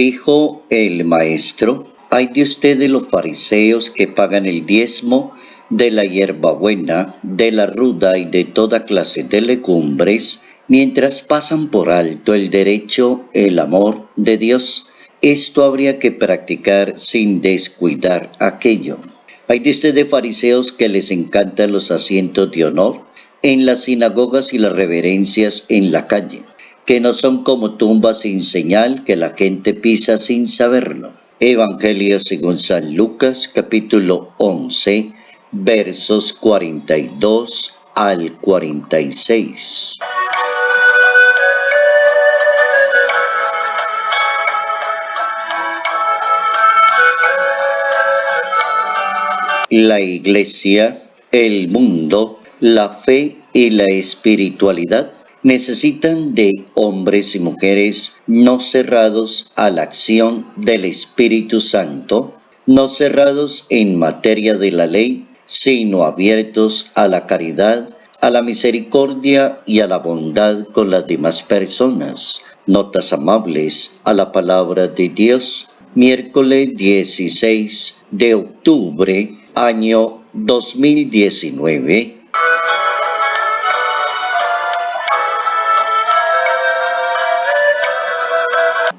Dijo el maestro: hay de ustedes los fariseos que pagan el diezmo de la hierbabuena, de la ruda y de toda clase de legumbres, mientras pasan por alto el derecho, el amor de Dios. Esto habría que practicar sin descuidar aquello. Hay de ustedes fariseos que les encantan los asientos de honor en las sinagogas y las reverencias en la calle, que no son como tumbas sin señal que la gente pisa sin saberlo. Evangelio según San Lucas, capítulo 11, versos 42 al 46. La Iglesia, el mundo, la fe y la espiritualidad necesitan de hombres y mujeres no cerrados a la acción del Espíritu Santo, no cerrados en materia de la ley, sino abiertos a la caridad, a la misericordia y a la bondad con las demás personas. Notas amables a la palabra de Dios, miércoles 16 de octubre, año 2019.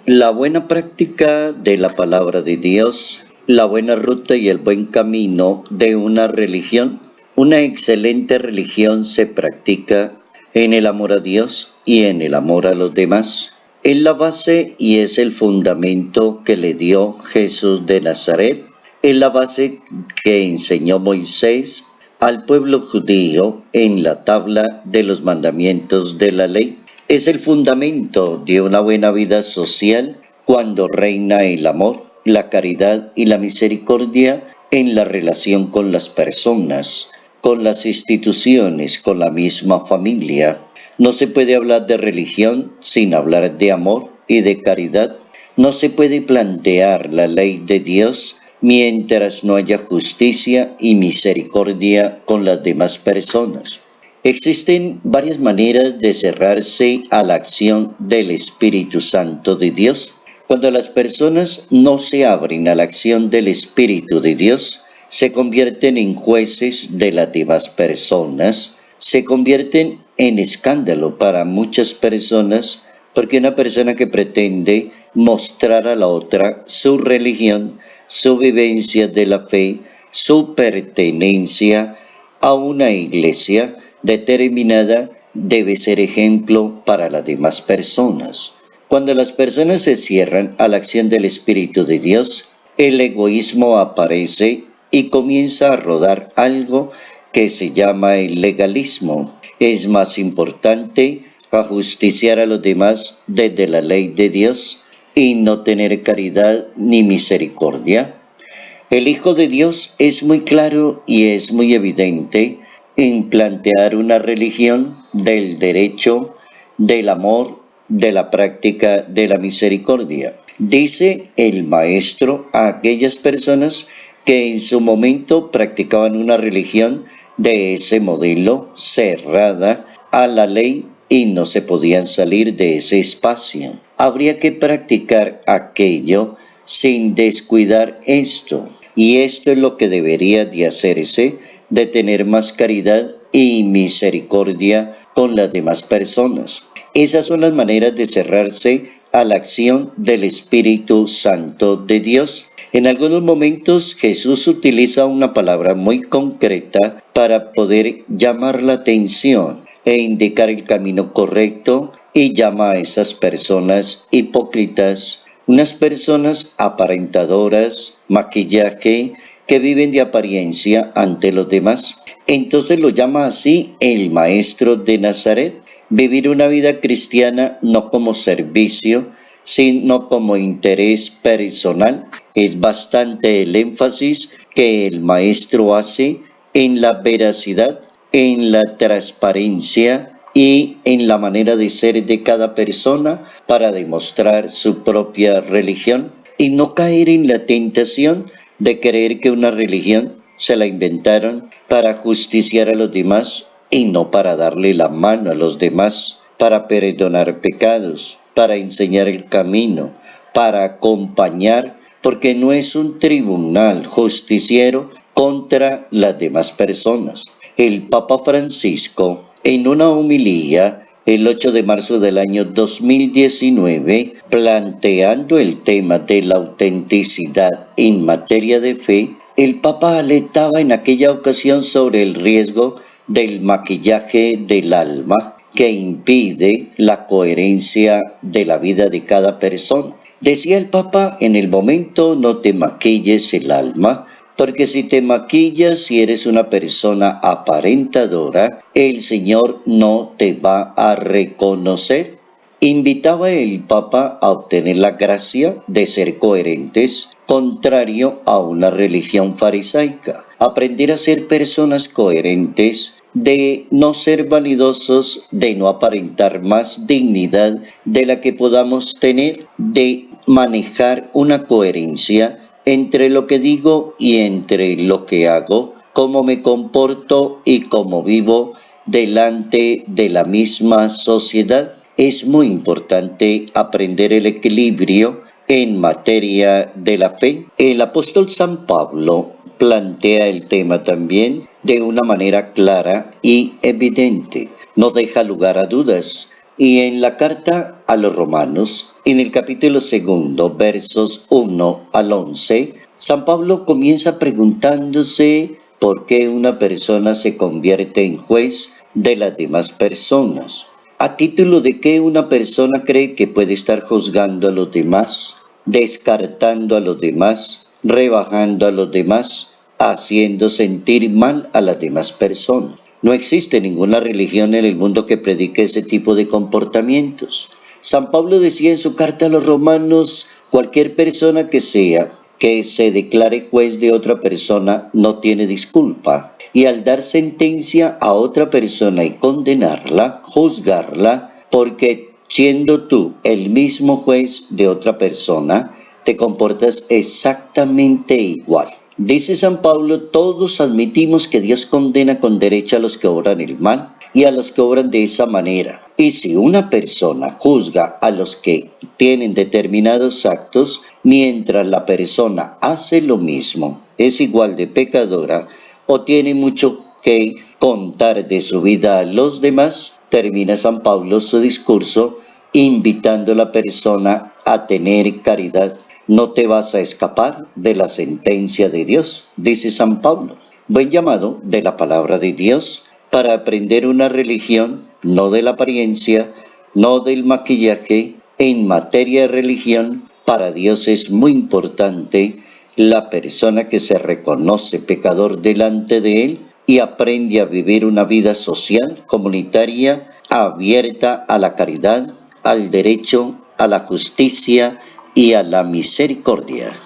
La buena práctica de la palabra de Dios, la buena ruta y el buen camino de una religión. Una excelente religión se practica en el amor a Dios y en el amor a los demás. Es la base y es el fundamento que le dio Jesús de Nazaret. Es la base que enseñó Moisés al pueblo judío en la tabla de los mandamientos de la ley. Es el fundamento de una buena vida social cuando reina el amor, la caridad y la misericordia en la relación con las personas, con las instituciones, con la misma familia. No se puede hablar de religión sin hablar de amor y de caridad. No se puede plantear la ley de Dios mientras no haya justicia y misericordia con las demás personas. Existen varias maneras de cerrarse a la acción del Espíritu Santo de Dios. Cuando las personas no se abren a la acción del Espíritu de Dios, se convierten en jueces de las demás personas, se convierten en escándalo para muchas personas, porque una persona que pretende mostrar a la otra su religión, su vivencia de la fe, su pertenencia a una iglesia determinada, debe ser ejemplo para las demás personas. Cuando las personas se cierran a la acción del Espíritu de Dios, el egoísmo aparece y comienza a rodar algo que se llama el legalismo. Es más importante ajusticiar a los demás desde la ley de Dios y no tener caridad ni misericordia. El Hijo de Dios es muy claro y es muy evidente en plantear una religión del derecho, del amor, de la práctica de la misericordia. Dice el maestro a aquellas personas que en su momento practicaban una religión de ese modelo, cerrada a la ley y no se podían salir de ese espacio. Habría que practicar aquello sin descuidar esto. Y esto es lo que debería de hacerse, de tener más caridad y misericordia con las demás personas. Esas son las maneras de cerrarse a la acción del Espíritu Santo de Dios. En algunos momentos Jesús utiliza una palabra muy concreta para poder llamar la atención e indicar el camino correcto y llama a esas personas hipócritas, unas personas aparentadoras, maquillaje, que viven de apariencia ante los demás. Entonces lo llama así el maestro de Nazaret. Vivir una vida cristiana no como servicio, sino como interés personal. Es bastante el énfasis que el maestro hace en la veracidad, en la transparencia y en la manera de ser de cada persona para demostrar su propia religión y no caer en la tentación de creer que una religión se la inventaron para justiciar a los demás y no para darle la mano a los demás, para perdonar pecados, para enseñar el camino, para acompañar, porque no es un tribunal justiciero contra las demás personas. El Papa Francisco, en una homilía el 8 de marzo del año 2019, planteando el tema de la autenticidad en materia de fe, el Papa alertaba en aquella ocasión sobre el riesgo del maquillaje del alma que impide la coherencia de la vida de cada persona. Decía el Papa, en el momento no te maquilles el alma, porque si te maquillas y eres una persona aparentadora, el Señor no te va a reconocer. Invitaba el Papa a obtener la gracia de ser coherentes, contrario a una religión farisaica. Aprender a ser personas coherentes, de no ser vanidosos, de no aparentar más dignidad de la que podamos tener, de manejar una coherencia entre lo que digo y entre lo que hago, cómo me comporto y cómo vivo delante de la misma sociedad. Es muy importante aprender el equilibrio en materia de la fe. El apóstol San Pablo plantea el tema también de una manera clara y evidente. No deja lugar a dudas. Y en la carta a los Romanos, en el capítulo 2, versos 1 al 11, San Pablo comienza preguntándose por qué una persona se convierte en juez de las demás personas. ¿A título de qué una persona cree que puede estar juzgando a los demás, descartando a los demás, rebajando a los demás, haciendo sentir mal a las demás personas? No existe ninguna religión en el mundo que predique ese tipo de comportamientos. San Pablo decía en su carta a los Romanos, cualquier persona que sea, que se declare juez de otra persona, no tiene disculpa. Y al dar sentencia a otra persona y condenarla, juzgarla, porque siendo tú el mismo juez de otra persona, te comportas exactamente igual. Dice San Pablo, todos admitimos que Dios condena con derecho a los que obran el mal y a los que obran de esa manera. Y si una persona juzga a los que tienen determinados actos, mientras la persona hace lo mismo, es igual de pecadora o tiene mucho que contar de su vida a los demás, termina San Pablo su discurso invitando a la persona a tener caridad. No te vas a escapar de la sentencia de Dios, dice San Pablo. Buen llamado de la palabra de Dios para aprender una religión, no de la apariencia, no del maquillaje. En materia de religión, para Dios es muy importante la persona que se reconoce pecador delante de Él y aprende a vivir una vida social, comunitaria, abierta a la caridad, al derecho, a la justicia y a la misericordia.